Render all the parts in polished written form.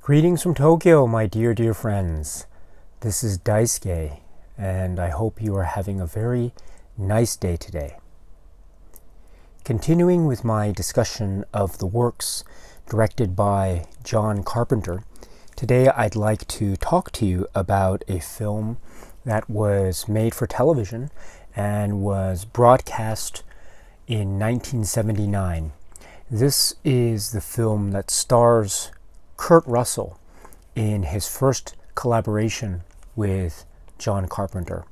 Greetings from Tokyo, my dear friends. This is Daisuke, and I hope you are having a very nice day today. Continuing with my discussion of the works directed by John Carpenter, today I'd like to talk to you about a film that was made for television and was broadcast in 1979. This is the film that stars Kurt Russell in his first collaboration with John Carpenter.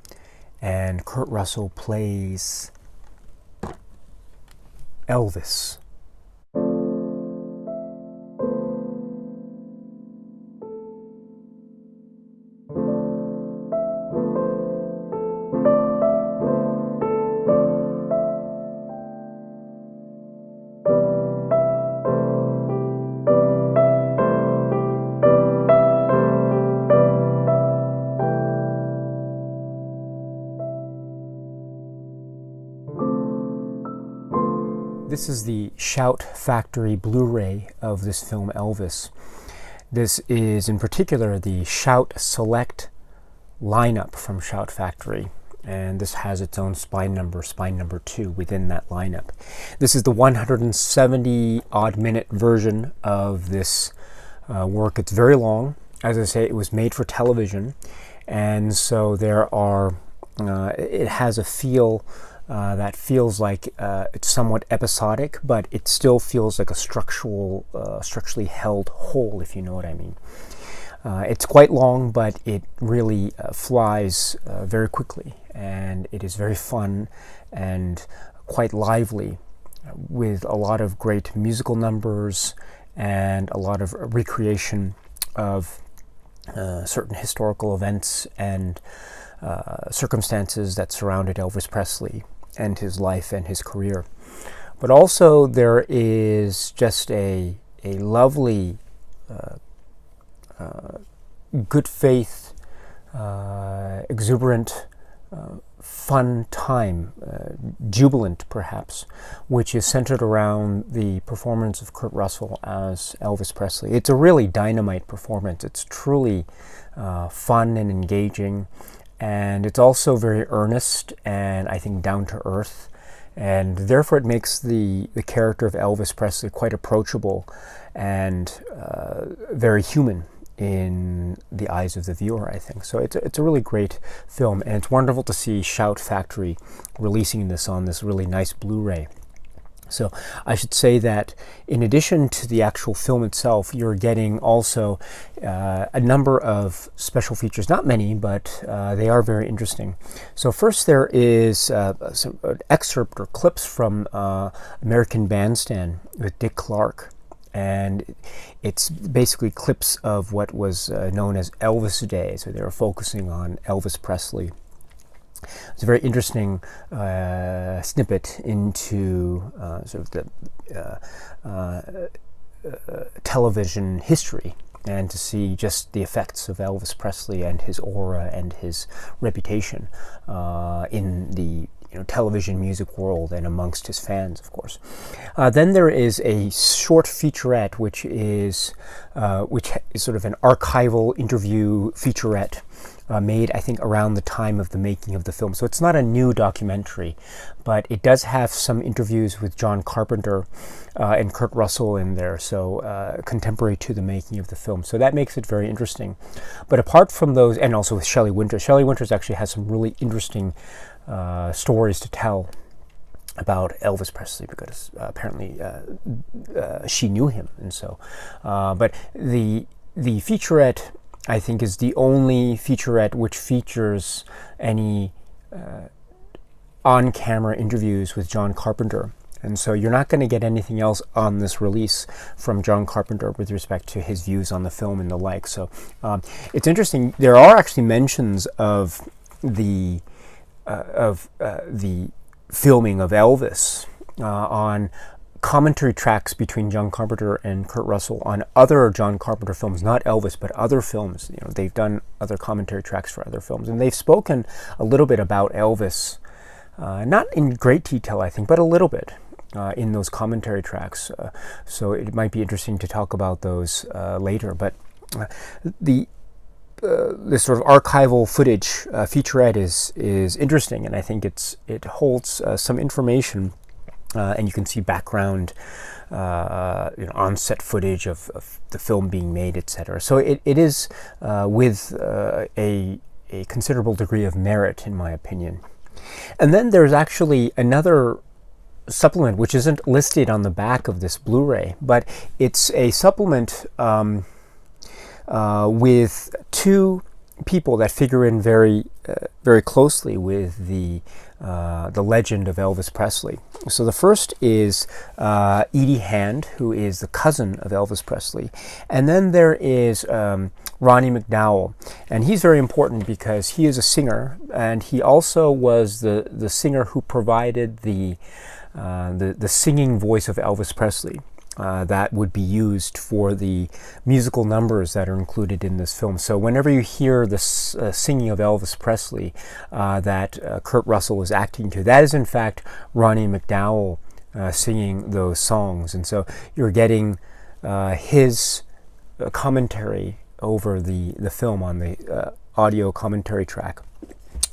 And Kurt Russell plays Elvis. This is the Shout Factory Blu-ray of this film Elvis. This is in particular the Shout Select lineup from Shout Factory, and this has its own spine number 2 within that lineup. This is the 170 odd minute version of this work. It's very long. As I say, it was made for television, and so it has a feel that feels like it's somewhat episodic, but it still feels like a structurally held whole, if you know what I mean. It's quite long, but it really flies very quickly, and it is very fun and quite lively, with a lot of great musical numbers and a lot of recreation of certain historical events and circumstances that surrounded Elvis Presley and his life and his career. But also there is just a lovely good faith, exuberant, fun time, jubilant perhaps, which is centered around the performance of Kurt Russell as Elvis Presley. It's a really dynamite performance. It's truly fun and engaging, and it's also very earnest and I think down to earth, and therefore it makes the character of Elvis Presley quite approachable and very human in the eyes of the viewer, I think. So it's a really great film, and it's wonderful to see Shout Factory releasing this on this really nice Blu-ray. So I should say that in addition to the actual film itself, you're getting also a number of special features, not many, but they are very interesting. So first there is some excerpt or clips from American Bandstand with Dick Clark. And it's basically clips of what was known as Elvis Day. So they were focusing on Elvis Presley. It's a very interesting snippet into sort of the television history, and to see just the effects of Elvis Presley and his aura and his reputation in the television music world and amongst his fans, of course. Then there is a short featurette, which is sort of an archival interview featurette made, I think, around the time of the making of the film. So it's not a new documentary, but it does have some interviews with John Carpenter and Kurt Russell in there, so contemporary to the making of the film. So that makes it very interesting. But apart from those, and also with Shelley Winters actually has some really interesting stories to tell about Elvis Presley, because apparently she knew him, and so. But the featurette, I think, is the only featurette which features any on-camera interviews with John Carpenter. And so you're not going to get anything else on this release from John Carpenter with respect to his views on the film and the like. So it's interesting. There are actually mentions of the filming of Elvis on commentary tracks between John Carpenter and Kurt Russell on other John Carpenter films, not Elvis, but other films. They've done other commentary tracks for other films, and they've spoken a little bit about Elvis, not in great detail, I think, but a little bit in those commentary tracks. So it might be interesting to talk about those later. But The this sort of archival footage featurette is interesting, and I think it holds some information, and you can see background, on-set footage of the film being made, etc. So it is with a considerable degree of merit, in my opinion. And then there's actually another supplement which isn't listed on the back of this Blu-ray, but it's a supplement with two people that figure in very closely with the legend of Elvis Presley. So the first is Edie Hand, who is the cousin of Elvis Presley, and then there is Ronnie McDowell, and he's very important because he is a singer, and he also was the singer who provided the singing voice of Elvis Presley. That would be used for the musical numbers that are included in this film. So whenever you hear the singing of Elvis Presley that Kurt Russell was acting to, that is in fact Ronnie McDowell singing those songs. And so you're getting his commentary over the film on the audio commentary track.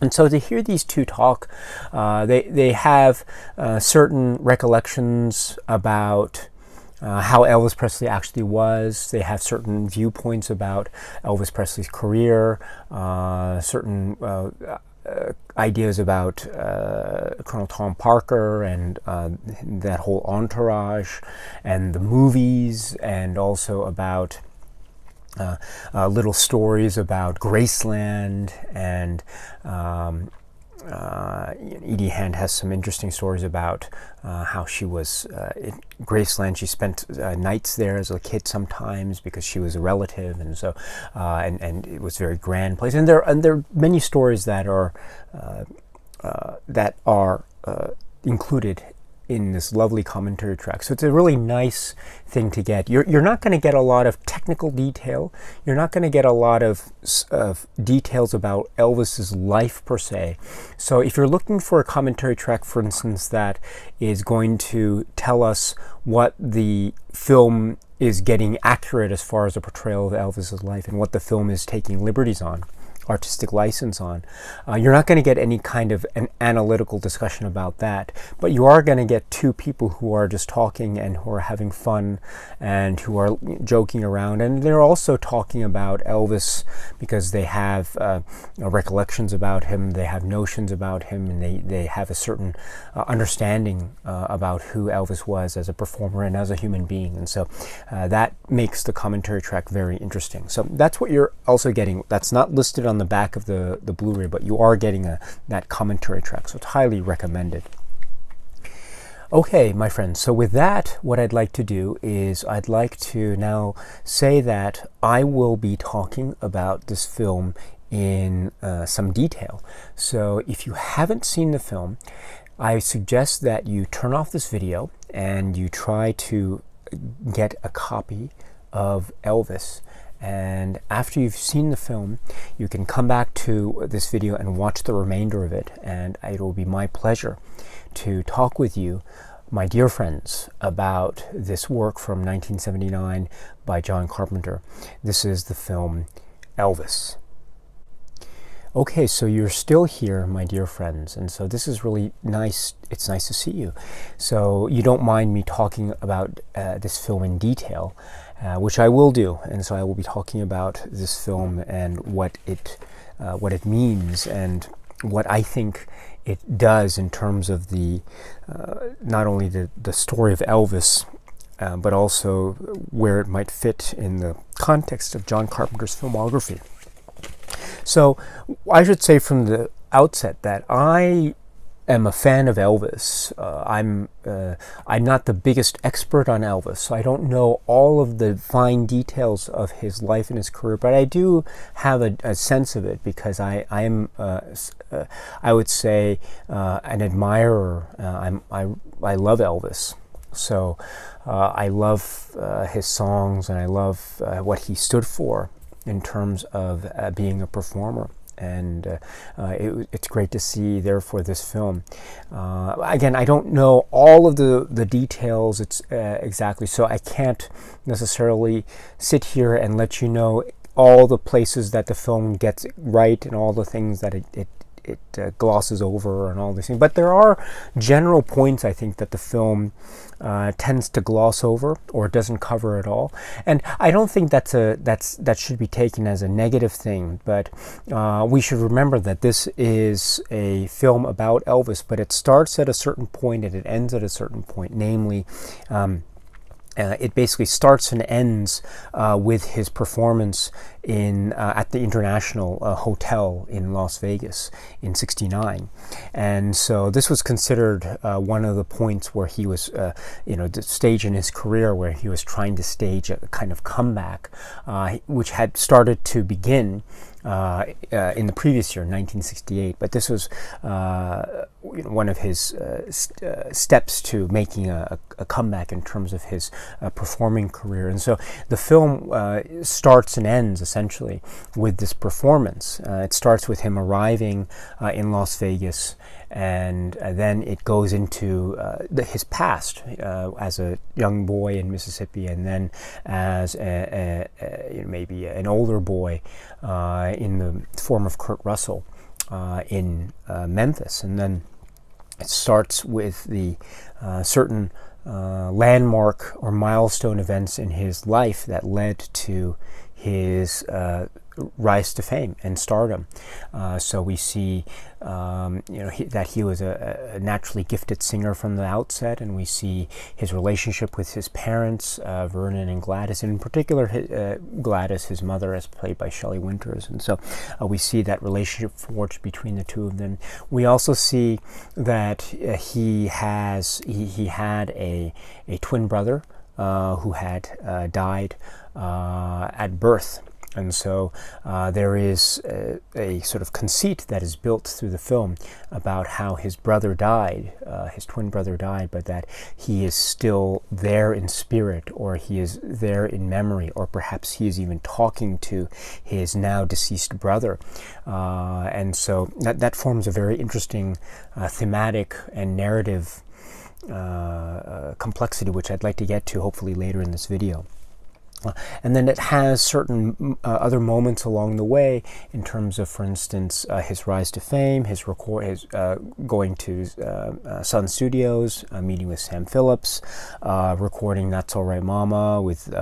And so to hear these two talk, they have certain recollections about how Elvis Presley actually was. They have certain viewpoints about Elvis Presley's career, certain ideas about Colonel Tom Parker and that whole entourage and the movies, and also about little stories about Graceland, and Edie Hand has some interesting stories about how she was in Graceland. She spent nights there as a kid sometimes because she was a relative, and so and it was a very grand place. And there are many stories that are included in this lovely commentary track. So it's a really nice thing to get. You're not going to get a lot of technical detail. You're not going to get a lot of details about Elvis's life per se. So if you're looking for a commentary track, for instance, that is going to tell us what the film is getting accurate as far as a portrayal of Elvis's life and what the film is taking liberties on, artistic license on, you're not going to get any kind of an analytical discussion about that, but you are going to get two people who are just talking and who are having fun and who are joking around, and they're also talking about Elvis because they have recollections about him, they have notions about him, and they have a certain understanding about who Elvis was as a performer and as a human being, and so that makes the commentary track very interesting. So that's what you're also getting. That's not listed on the back of the Blu-ray, but you are getting that commentary track, so it's highly recommended. Okay, my friends, so with that, what I'd like to do is I'd like to now say that I will be talking about this film in some detail. So if you haven't seen the film, I suggest that you turn off this video and you try to get a copy of Elvis. And after you've seen the film, you can come back to this video and watch the remainder of it, and it will be my pleasure to talk with you, my dear friends, about this work from 1979 by John Carpenter. This is the film Elvis. Okay, so you're still here, my dear friends, and so this is really nice. It's nice to see you. So you don't mind me talking about this film in detail, which I will do, and so I will be talking about this film and what it means and what I think it does in terms of the not only the story of Elvis, but also where it might fit in the context of John Carpenter's filmography. So I should say from the outset that I am a fan of Elvis. I'm not the biggest expert on Elvis, so I don't know all of the fine details of his life and his career, but I do have a sense of it because I am, I would say, an admirer. I love Elvis. So I love his songs, and I love what he stood for in terms of being a performer. and it's great to see, therefore, this film. Again, I don't know all of the details exactly, so I can't necessarily sit here and let you know all the places that the film gets it right and all the things that it glosses over and all these things. But there are general points, I think, that the film tends to gloss over or doesn't cover at all. And I don't think that should be taken as a negative thing. But we should remember that this is a film about Elvis, but it starts at a certain point and it ends at a certain point. Namely, it basically starts and ends with his performance at the International Hotel in Las Vegas in '69, and so this was considered one of the points where he was, the stage in his career where he was trying to stage a kind of comeback, which had started to begin in the previous year, 1968. But this was one of his steps to making a comeback in terms of his performing career. And so the film starts and ends essentially with this performance. It starts with him arriving in Las Vegas, and then it goes into his past as a young boy in Mississippi, and then as maybe an older boy in the form of Kurt Russell in Memphis. And then it starts with the certain landmark or milestone events in his life that led to his rise to fame and stardom. So we see, that he was a naturally gifted singer from the outset, and we see his relationship with his parents, Vernon and Gladys, and in particular Gladys, his mother, as played by Shelley Winters. And so we see that relationship forged between the two of them. We also see that he had a twin brother who had died at birth. And so there is a sort of conceit that is built through the film about how his brother died, his twin brother died, but that he is still there in spirit, or he is there in memory, or perhaps he is even talking to his now deceased brother. And so that forms a very interesting thematic and narrative complexity, which I'd like to get to hopefully later in this video. And then it has certain other moments along the way in terms of, for instance, his rise to fame, his going to Sun Studios, meeting with Sam Phillips, recording That's All Right Mama with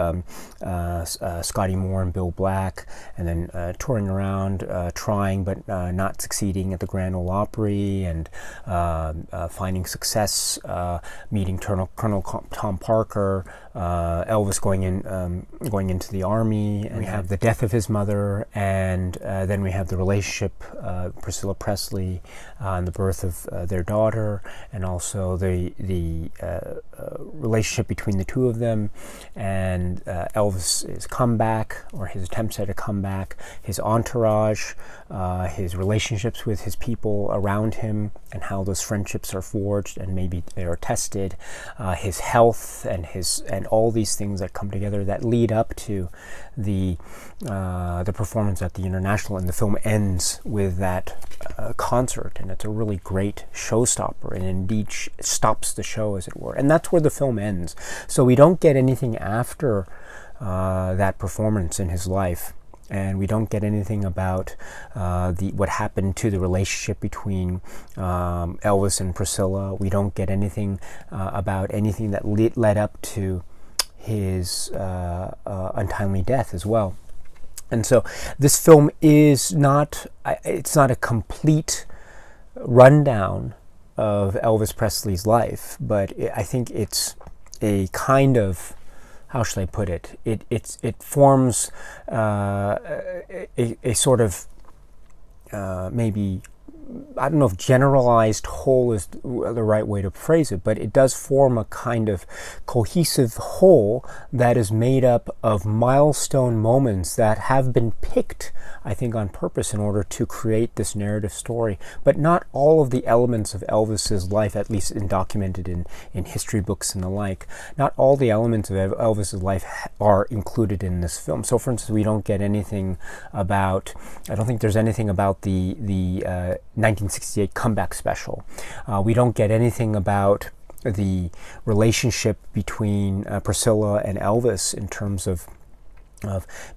Scotty Moore and Bill Black, and then touring around, trying but not succeeding at the Grand Ole Opry, and finding success, meeting Colonel Tom Parker, Elvis going into the army, and we have the death of his mother, and then we have the relationship, Priscilla Presley, and the birth of their daughter, and also the relationship between the two of them, and Elvis's comeback, or his attempts at a comeback, his entourage, his relationships with his people around him, and how those friendships are forged and maybe they are tested, his health, and all these things that come together that lead up to the performance at the International. And the film ends with that concert, and it's a really great showstopper, and indeed stops the show, as it were. And that's where the film ends. So we don't get anything after that performance in his life, and we don't get anything about what happened to the relationship between Elvis and Priscilla. We don't get anything about anything that led up to his untimely death as well. And so this film is it's not a complete rundown of Elvis Presley's life, but I think it's a kind of, how shall I put it? It forms a sort of maybe I don't know if generalized whole is the right way to phrase it, but it does form a kind of cohesive whole that is made up of milestone moments that have been picked, I think, on purpose in order to create this narrative story. But not all of the elements of Elvis's life, at least documented in history books and the like, not all the elements of Elvis's life are included in this film. So, for instance, we don't get anything about, I don't think there's anything about the 1968 comeback special. We don't get anything about the relationship between Priscilla and Elvis in terms of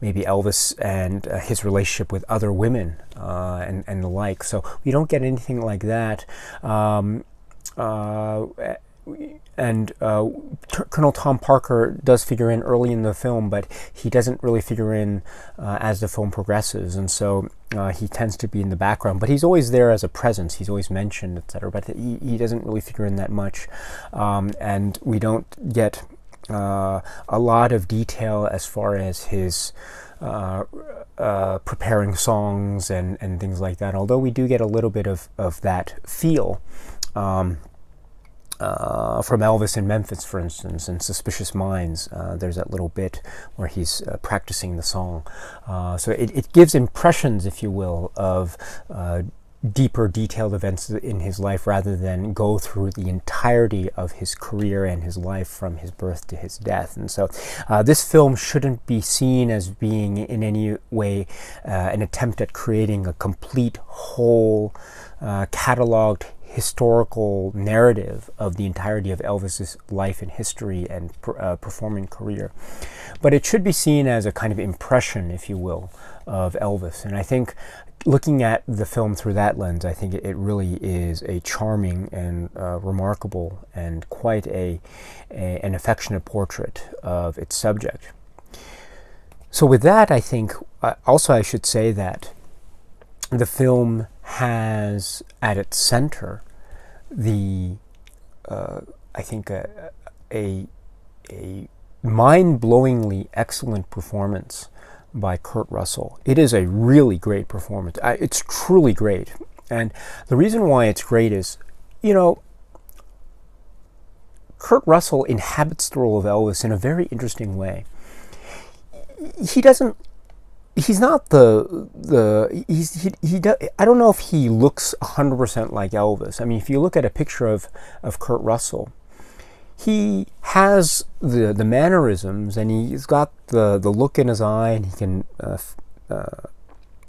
maybe Elvis and his relationship with other women and the like. So we don't get anything like that. Colonel Tom Parker does figure in early in the film, but he doesn't really figure in as the film progresses, and so he tends to be in the background. But he's always there as a presence. He's always mentioned, etc. But he doesn't really figure in that much, and we don't get a lot of detail as far as his preparing songs and things like that. Although we do get a little bit of that feel. From Elvis in Memphis, for instance, in Suspicious Minds, there's that little bit where he's practicing the song. So it gives impressions, if you will, of deeper, detailed events in his life rather than go through the entirety of his career and his life from his birth to his death. And so this film shouldn't be seen as being in any way an attempt at creating a complete, whole, cataloged historical narrative of the entirety of Elvis's life and history and performing career. But it should be seen as a kind of impression, if you will, of Elvis. And I think looking at the film through that lens, I think it really is a charming and remarkable and quite an affectionate portrait of its subject. So with that, I think also I should say that the film has at its center the I think a mind-blowingly excellent performance by Kurt Russell. It is a really great performance. It's truly great, and the reason why it's great is, you know, Kurt Russell inhabits the role of Elvis in a very interesting way. He's not I don't know if he looks 100% like Elvis. I mean, if you look at a picture of Kurt Russell, he has the mannerisms, and he's got the look in his eye, and he can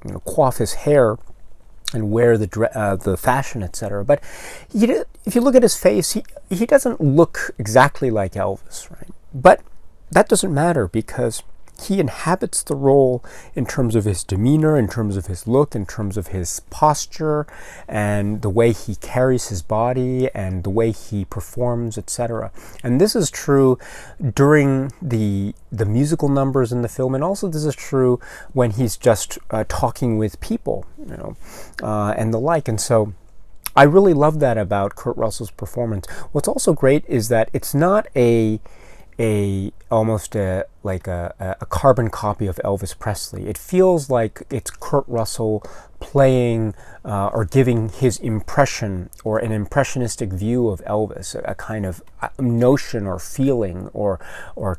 coif his hair and wear the fashion, etc. But if you look at his face, he doesn't look exactly like Elvis, right? But that doesn't matter, because he inhabits the role in terms of his demeanor, in terms of his look, in terms of his posture, and the way he carries his body, and the way he performs, etc. And this is true during the musical numbers in the film, and also this is true when he's just talking with people, and the like. And so I really love that about Kurt Russell's performance. What's also great is that it's not almost like a carbon copy of Elvis Presley. It feels like it's Kurt Russell playing or giving his impression or an impressionistic view of Elvis, a kind of notion or feeling or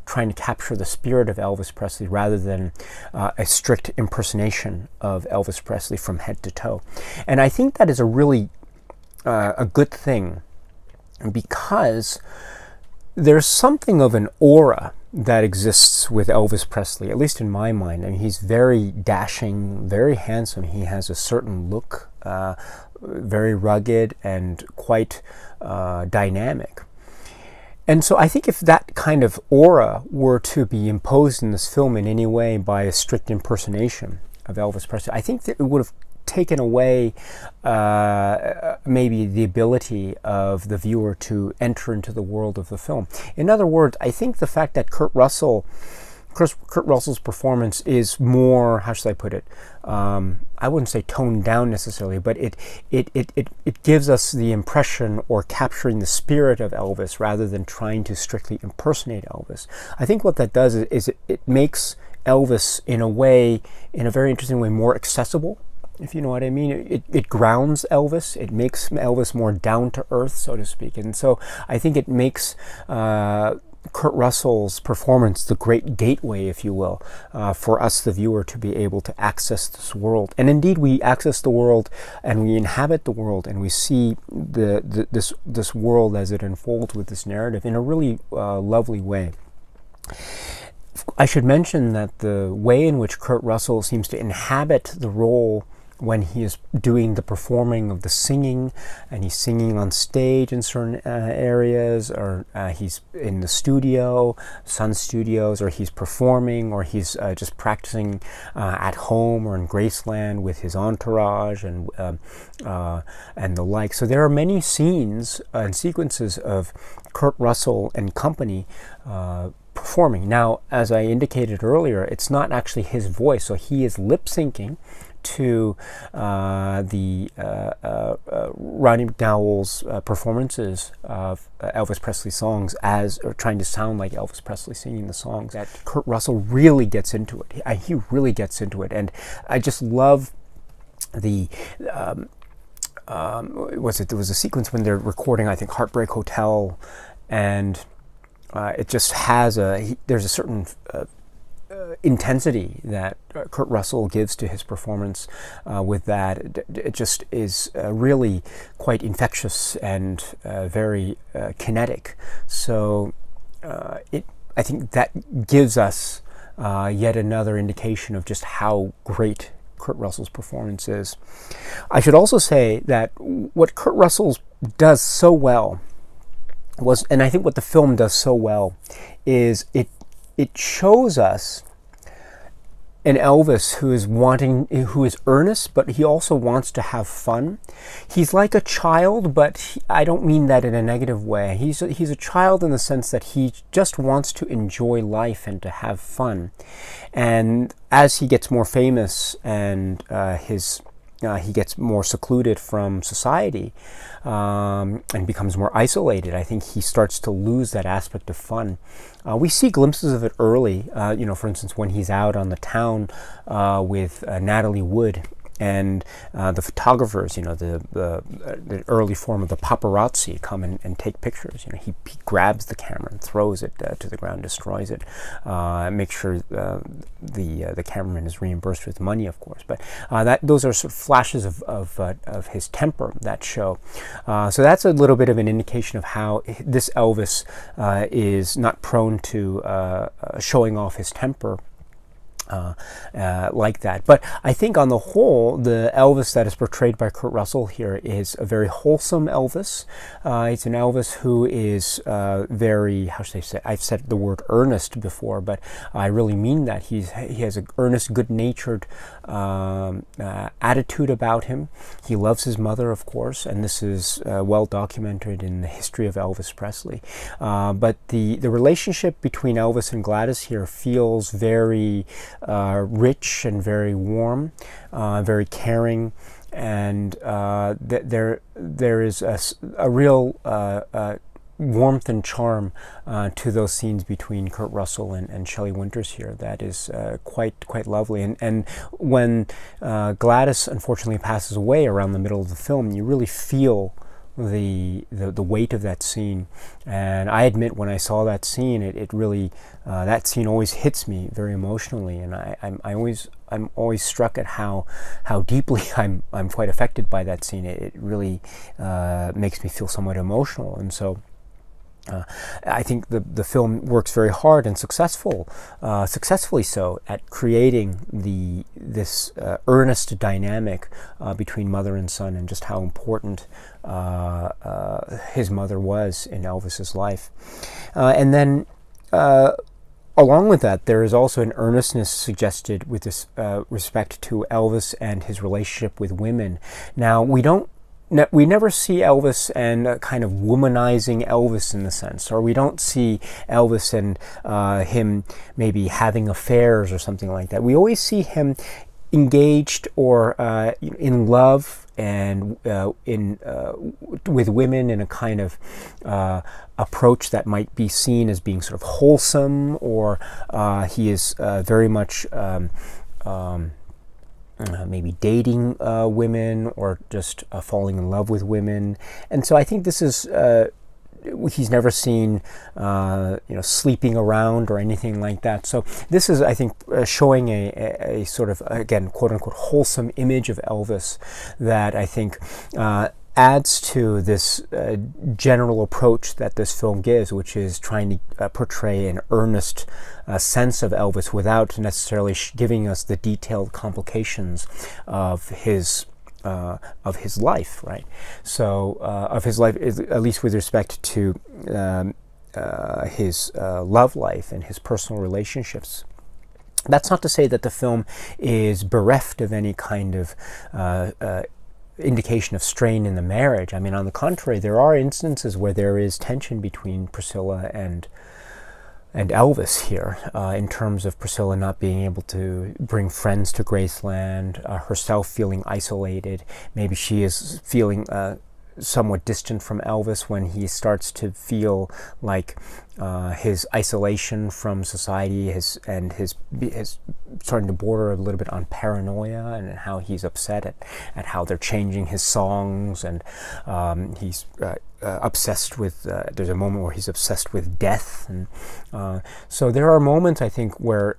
trying to capture the spirit of Elvis Presley rather than a strict impersonation of Elvis Presley from head to toe. And I think that is a really a good thing, because there's something of an aura that exists with Elvis Presley, at least in my mind. I mean, he's very dashing, very handsome. He has a certain look, very rugged and quite dynamic. And so I think if that kind of aura were to be imposed in this film in any way by a strict impersonation of Elvis Presley, I think that it would have taken away maybe the ability of the viewer to enter into the world of the film. In other words, I think the fact that Kurt Russell's performance is more, how should I put it? I wouldn't say toned down necessarily, but it gives us the impression or capturing the spirit of Elvis rather than trying to strictly impersonate Elvis. I think what that does is it makes Elvis in a very interesting way, more accessible. if you know what I mean. It grounds Elvis. It makes Elvis more down to earth, so to speak. And so I think it makes Kurt Russell's performance the great gateway, if you will, for us, the viewer, to be able to access this world. And indeed, we access the world, and we inhabit the world, and we see this world as it unfolds with this narrative in a really lovely way. I should mention that the way in which Kurt Russell seems to inhabit the role when he is doing the performing of the singing, and he's singing on stage in certain areas, or he's in the studio, Sun Studios, or he's performing, or he's just practicing at home or in Graceland with his entourage and the like. So there are many scenes and sequences of Kurt Russell and company performing. Now, as I indicated earlier, it's not actually his voice, so he is lip syncing to the Roddy McDowell's performances of Elvis Presley songs, or trying to sound like Elvis Presley singing the songs. That Kurt Russell really gets into it. He really gets into it, and I just love the. There was a sequence when they're recording, I think, Heartbreak Hotel, and it just has there's a certain intensity that Kurt Russell gives to his performance with that. It just is really quite infectious and very kinetic. So I think that gives us yet another indication of just how great Kurt Russell's performance is. I should also say that what Kurt Russell does so well and I think what the film does so well, is it shows us an Elvis who is earnest, but he also wants to have fun. He's like a child, but I don't mean that in a negative way. He's a child in the sense that he just wants to enjoy life and to have fun. And as he gets more famous and he gets more secluded from society and becomes more isolated, I think he starts to lose that aspect of fun. We see glimpses of it early, for instance, when he's out on the town with Natalie Wood and the photographers, the early form of the paparazzi come and take pictures. He grabs the camera and throws it to the ground, destroys it, makes sure the cameraman is reimbursed with money, of course. But those are sort of flashes of his temper that show. So that's a little bit of an indication of how this Elvis is not prone to showing off his temper like that. But I think on the whole, the Elvis that is portrayed by Kurt Russell here is a very wholesome Elvis. It's an Elvis who is very, how should I say, I've said the word earnest before, but I really mean that. He has an earnest, good-natured attitude about him. He loves his mother, of course, and this is well documented in the history of Elvis Presley. But the relationship between Elvis and Gladys here feels very rich and very warm, very caring, and there is a real warmth and charm to those scenes between Kurt Russell and Shelley Winters here that is quite lovely. And when Gladys unfortunately passes away around the middle of the film, you really feel the weight of that scene. And I admit, when I saw that scene, it really that scene always hits me very emotionally, and I'm always struck at how deeply I'm quite affected by that scene. It really makes me feel somewhat emotional, and so I think the film works very hard and successfully so, at creating this earnest dynamic between mother and son, and just how important his mother was in Elvis's life. And then along with that, there is also an earnestness suggested with this respect to Elvis and his relationship with women. Now, we never see Elvis and kind of womanizing Elvis in the sense, or we don't see Elvis and him maybe having affairs or something like that. We always see him engaged or in love and with women in a kind of approach that might be seen as being sort of wholesome, or he is very much maybe dating women or just falling in love with women. And so I think this is, he's never seen, sleeping around or anything like that. So this is, I think, showing a sort of, again, quote unquote, wholesome image of Elvis that I think adds to this general approach that this film gives, which is trying to portray an earnest sense of Elvis without necessarily giving us the detailed complications of his life, right? So of his life, at least with respect to his love life and his personal relationships. That's not to say that the film is bereft of any kind of indication of strain in the marriage. I mean, on the contrary, there are instances where there is tension between Priscilla and Elvis here, in terms of Priscilla not being able to bring friends to Graceland, herself feeling isolated. Maybe she is feeling somewhat distant from Elvis when he starts to feel like his isolation from society is starting to border a little bit on paranoia, and how he's upset at how they're changing his songs, and he's obsessed with, there's a moment where he's obsessed with death, and so there are moments, I think, where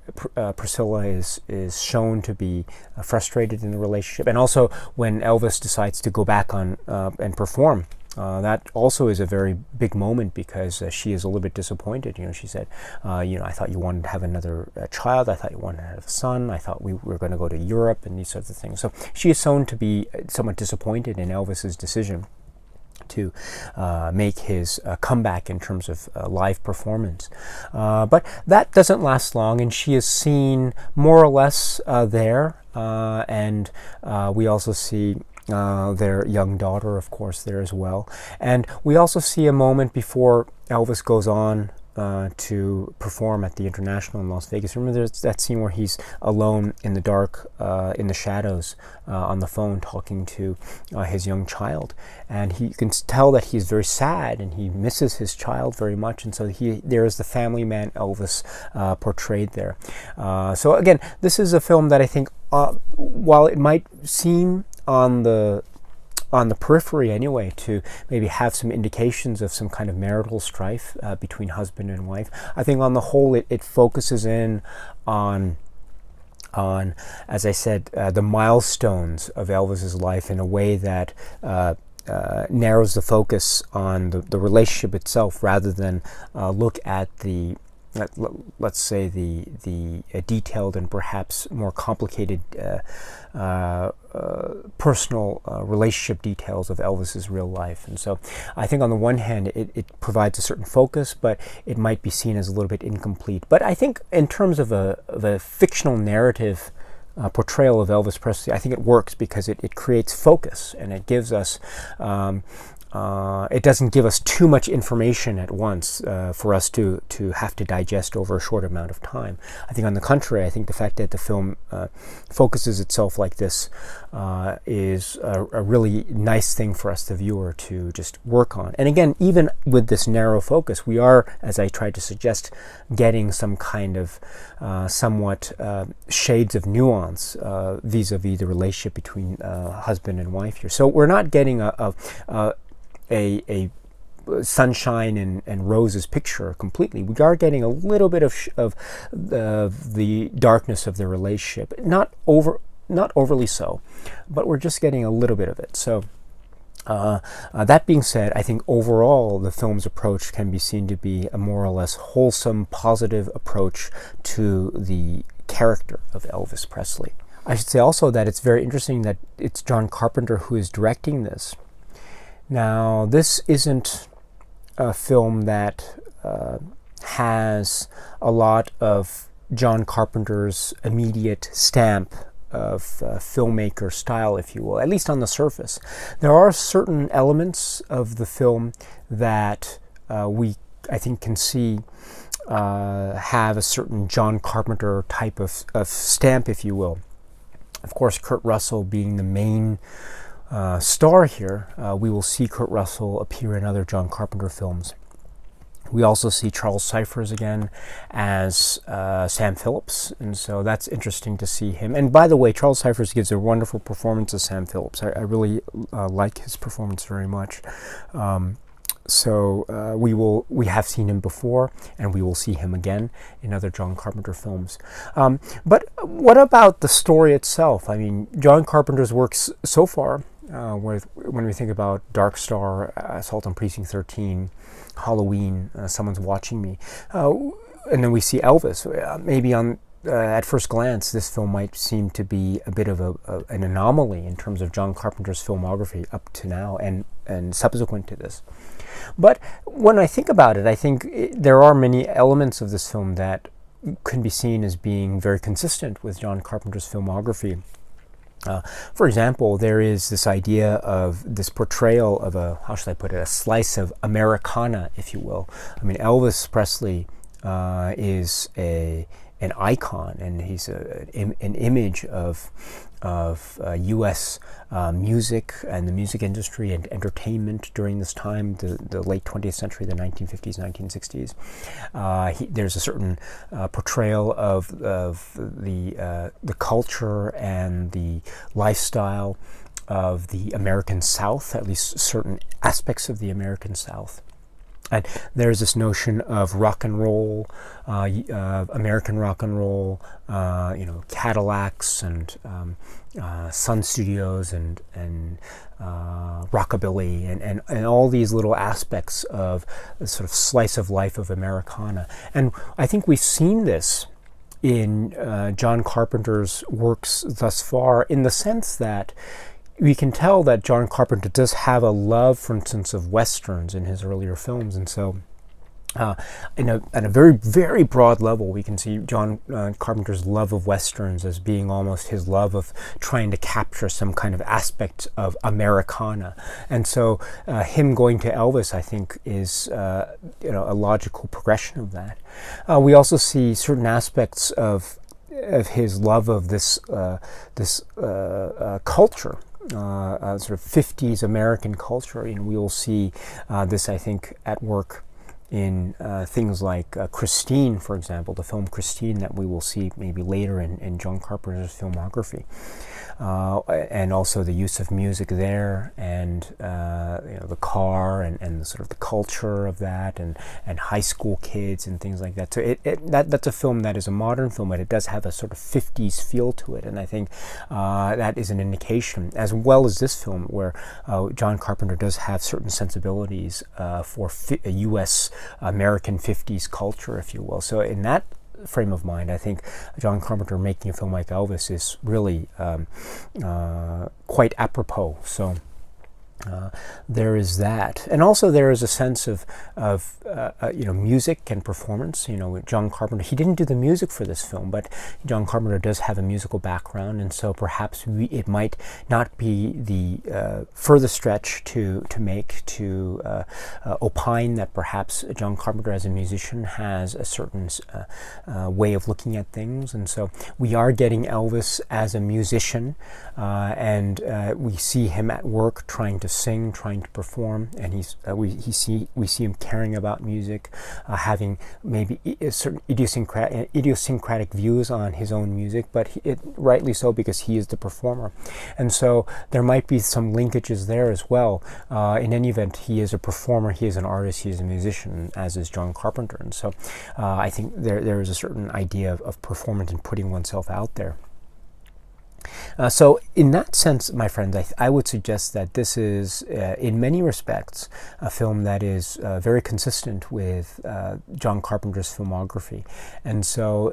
Priscilla is shown to be frustrated in the relationship, and also when Elvis decides to go back on and perform. That also is a very big moment, because she is a little bit disappointed. She said, I thought you wanted to have another child. I thought you wanted to have a son. I thought we were going to go to Europe and these sorts of things. So she is shown to be somewhat disappointed in Elvis's decision to make his comeback in terms of live performance. But that doesn't last long, and she is seen more or less there. And we also see their young daughter, of course, there as well. And we also see a moment before Elvis goes on to perform at the International in Las Vegas. Remember, there's that scene where he's alone in the dark, in the shadows, on the phone talking to his young child, and you can tell that he's very sad and he misses his child very much. And so there is the family man Elvis portrayed there. So again, this is a film that I think, while it might seem on the periphery anyway to maybe have some indications of some kind of marital strife between husband and wife, I think on the whole it focuses in on, as I said, the milestones of Elvis's life in a way that narrows the focus on the relationship itself, rather than look at let's say the detailed and perhaps more complicated personal relationship details of Elvis's real life. And so I think on the one hand it provides a certain focus, but it might be seen as a little bit incomplete. But I think in terms of a fictional narrative portrayal of Elvis Presley, I think it works because it creates focus, and it gives us it doesn't give us too much information at once for us to have to digest over a short amount of time. I think on the contrary, I think the fact that the film focuses itself like this is a really nice thing for us, the viewer, to just work on. And again, even with this narrow focus, we are, as I tried to suggest, getting some kind of somewhat shades of nuance vis-a-vis the relationship between husband and wife here. So we're not getting a sunshine and roses picture completely. We are getting a little bit of the darkness of the relationship, not overly so, but we're just getting a little bit of it. So that being said, I think overall the film's approach can be seen to be a more or less wholesome, positive approach to the character of Elvis Presley. I should say also that it's very interesting that it's John Carpenter who is directing this. Now, this isn't a film that has a lot of John Carpenter's immediate stamp of filmmaker style, if you will, at least on the surface. There are certain elements of the film that we, I think, can see have a certain John Carpenter type of stamp, if you will. Of course, Kurt Russell being the main star here. We will see Kurt Russell appear in other John Carpenter films We also see Charles Cyphers again as Sam Phillips, and so that's interesting to see him. And by the way, Charles Cyphers gives a wonderful performance as Sam Phillips. I really like his performance very much. We have seen him before, and we will see him again in other John Carpenter films. But what about the story itself? I mean, John Carpenter's works so far, when we think about Dark Star, Assault on Precinct 13, Halloween, Someone's Watching Me, and then we see Elvis. Maybe at first glance, this film might seem to be a bit of an anomaly in terms of John Carpenter's filmography up to now and subsequent to this. But when I think about it, I think there are many elements of this film that can be seen as being very consistent with John Carpenter's filmography. For example, there is this idea of this portrayal of a slice of Americana, if you will. I mean, Elvis Presley is an icon, and he's an image of U.S. Music and the music industry and entertainment during this time, the late 20th century, the 1950s, 1960s. There's a certain portrayal of the culture and the lifestyle of the American South, at least certain aspects of the American South. And there's this notion of rock and roll, American rock and roll, Cadillacs and Sun Studios and rockabilly and all these little aspects of a sort of slice of life of Americana. And I think we've seen this in John Carpenter's works thus far, in the sense that we can tell that John Carpenter does have a love, for instance, of Westerns in his earlier films. And so at a very, very broad level, we can see John Carpenter's love of Westerns as being almost his love of trying to capture some kind of aspect of Americana. And so him going to Elvis, I think, is a logical progression of that. We also see certain aspects of his love of this culture. Sort of 50s American culture. We will see this, I think, at work in things like Christine, for example, the film Christine that we will see maybe later in John Carpenter's filmography. And also the use of music there, and the car and the sort of the culture of that, and high school kids and things like that. So that's a film that is a modern film, but it does have a sort of 50s feel to it, and I think that is an indication, as well as this film, where John Carpenter does have certain sensibilities for U.S. American 50s culture, if you will. So in that frame of mind, I think John Carpenter making a film like Elvis is really quite apropos. So there is that, and also there is a sense of music and performance. John Carpenter, he didn't do the music for this film, but John Carpenter does have a musical background, and so perhaps it might not be the furthest stretch to opine that perhaps John Carpenter as a musician has a certain way of looking at things. And so we are getting Elvis as a musician, and we see him at work trying to sing, trying to perform, and we see him caring about music, having maybe certain idiosyncratic views on his own music, but rightly so, because he is the performer. And so there might be some linkages there as well. In any event, he is a performer, he is an artist, he is a musician, as is John Carpenter. And so I think there is a certain idea of performance and putting oneself out there. So in that sense, my friends, I would suggest that this is, in many respects, a film that is very consistent with John Carpenter's filmography. And so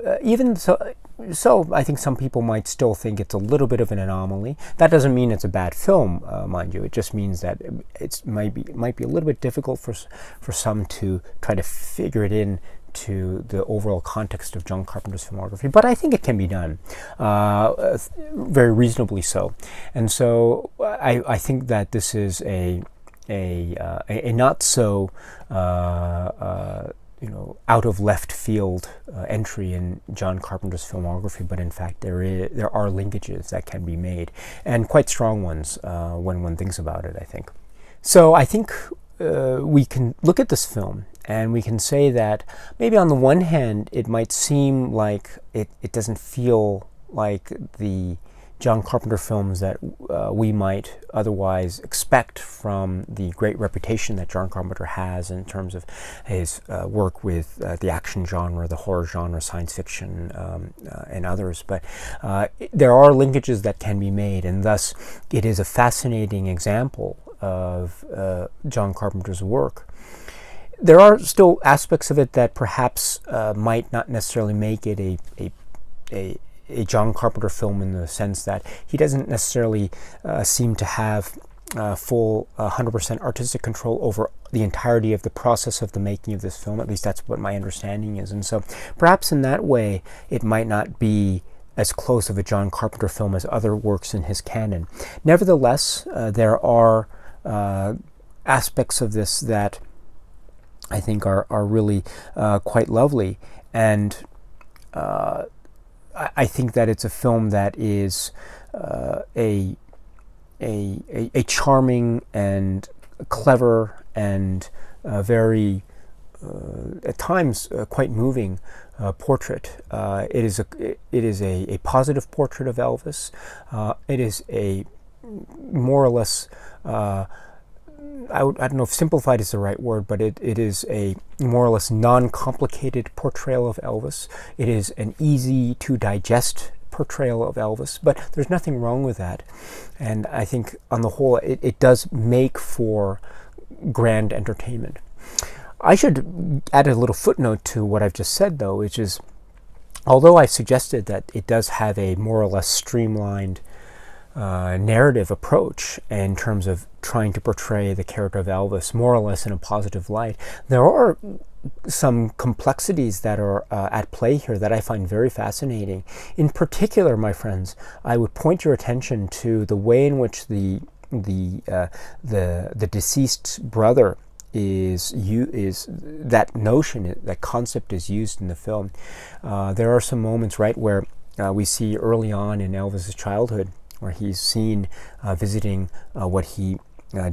so I think some people might still think it's a little bit of an anomaly. That doesn't mean it's a bad film, mind you. It just means that it might be a little bit difficult for some to try to figure it in to the overall context of John Carpenter's filmography, but I think it can be done very reasonably so. And so I think that this is a not so out of left field entry in John Carpenter's filmography, but in fact there are linkages that can be made, and quite strong ones when one thinks about it, I think. So I think we can look at this film And we can say that maybe on the one hand, it might seem like it doesn't feel like the John Carpenter films that we might otherwise expect from the great reputation that John Carpenter has in terms of his work with the action genre, the horror genre, science fiction, and others. But there are linkages that can be made, and thus it is a fascinating example of John Carpenter's work. There are still aspects of it that perhaps might not necessarily make it a John Carpenter film, in the sense that he doesn't necessarily seem to have full 100% artistic control over the entirety of the process of the making of this film. At least that's what my understanding is. And so perhaps in that way it might not be as close of a John Carpenter film as other works in his canon. Nevertheless, there are aspects of this that I think are really quite lovely, and I think that it's a film that is a charming and clever and very at times quite moving portrait. It is a positive portrait of Elvis. It is a more or less I don't know if simplified is the right word, but it is a more or less non-complicated portrayal of Elvis. It is an easy to digest portrayal of Elvis, but there's nothing wrong with that. And I think on the whole, it does make for grand entertainment. I should add a little footnote to what I've just said, though, which is, although I've suggested that it does have a more or less streamlined narrative approach in terms of trying to portray the character of Elvis more or less in a positive light, there are some complexities that are at play here that I find very fascinating. In particular, my friends, I would point your attention to the way in which the deceased brother is that notion, that concept is used in the film. There are some moments, right, where we see early on in Elvis's childhood where he's seen visiting what he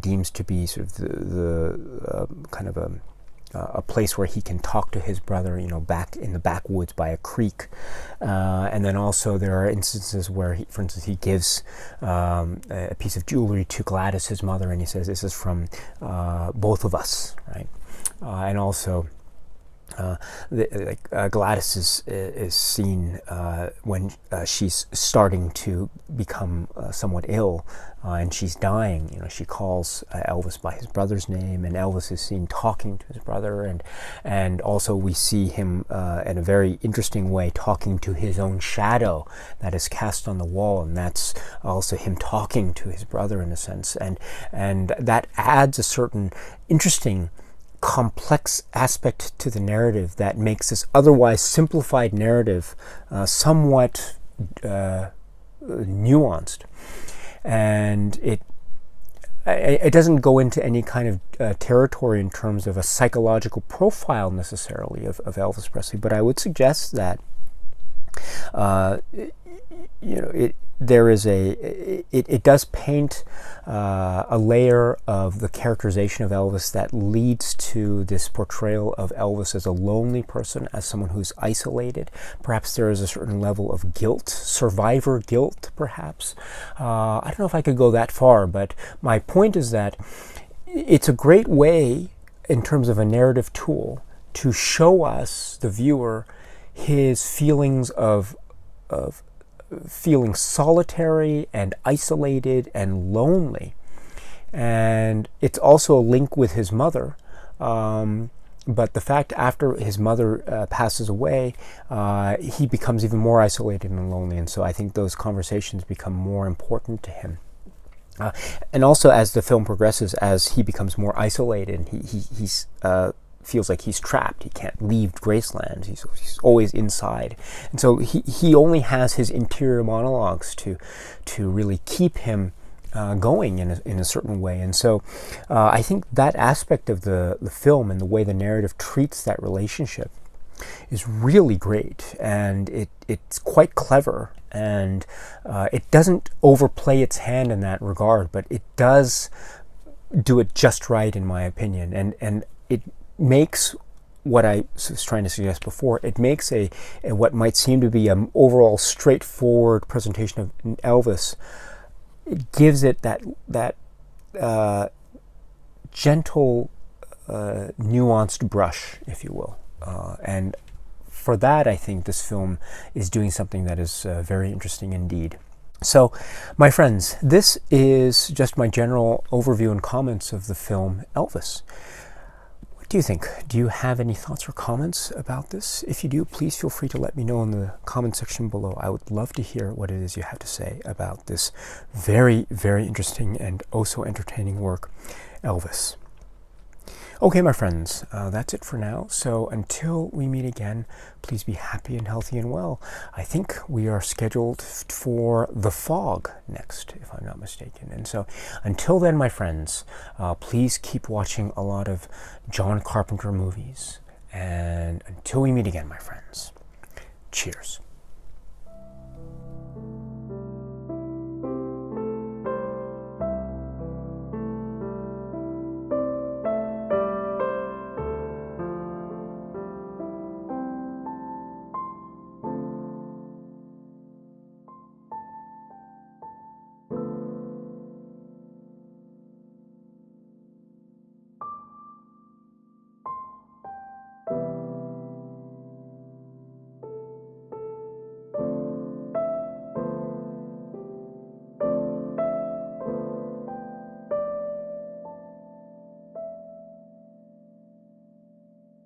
deems to be sort of the kind of a place where he can talk to his brother, back in the backwoods by a creek. And then also there are instances where, for instance, he gives a piece of jewelry to Gladys, his mother, and he says, "This is from both of us," right? And also Gladys is seen when she's starting to become somewhat ill, and she's dying. She calls Elvis by his brother's name, and Elvis is seen talking to his brother, and also we see him in a very interesting way talking to his own shadow that is cast on the wall, and that's also him talking to his brother in a sense, and that adds a certain interesting complex aspect to the narrative that makes this otherwise simplified narrative somewhat nuanced. And it doesn't go into any kind of territory in terms of a psychological profile necessarily of Elvis Presley, but I would suggest that it does paint a layer of the characterization of Elvis that leads to this portrayal of Elvis as a lonely person, as someone who's isolated. Perhaps there is a certain level of guilt, survivor guilt, perhaps. I don't know if I could go that far, but my point is that it's a great way, in terms of a narrative tool, to show us, the viewer, his feelings of feeling solitary and isolated and lonely. And it's also a link with his mother, but the fact after his mother passes away, he becomes even more isolated and lonely, and so I think those conversations become more important to him. And also, as the film progresses, as he becomes more isolated, he's feels like he's trapped. He can't leave Graceland. He's always inside. And so he only has his interior monologues to really keep him going in a certain way. And so I think that aspect of the film and the way the narrative treats that relationship is really great, and it's quite clever, and it doesn't overplay its hand in that regard, but it does do it just right, in my opinion, and it makes what I was trying to suggest before, it makes a what might seem to be an overall straightforward presentation of Elvis. It gives it that gentle, nuanced brush, if you will. And for that, I think this film is doing something that is very interesting indeed. So, my friends, this is just my general overview and comments of the film Elvis. What do you think? Do you have any thoughts or comments about this? If you do, please feel free to let me know in the comment section below. I would love to hear what it is you have to say about this very, very interesting and oh so entertaining work, Elvis. Okay, my friends, that's it for now. So until we meet again, please be happy and healthy and well. I think we are scheduled for The Fog next, if I'm not mistaken. And so until then, my friends, please keep watching a lot of John Carpenter movies. And until we meet again, my friends, cheers.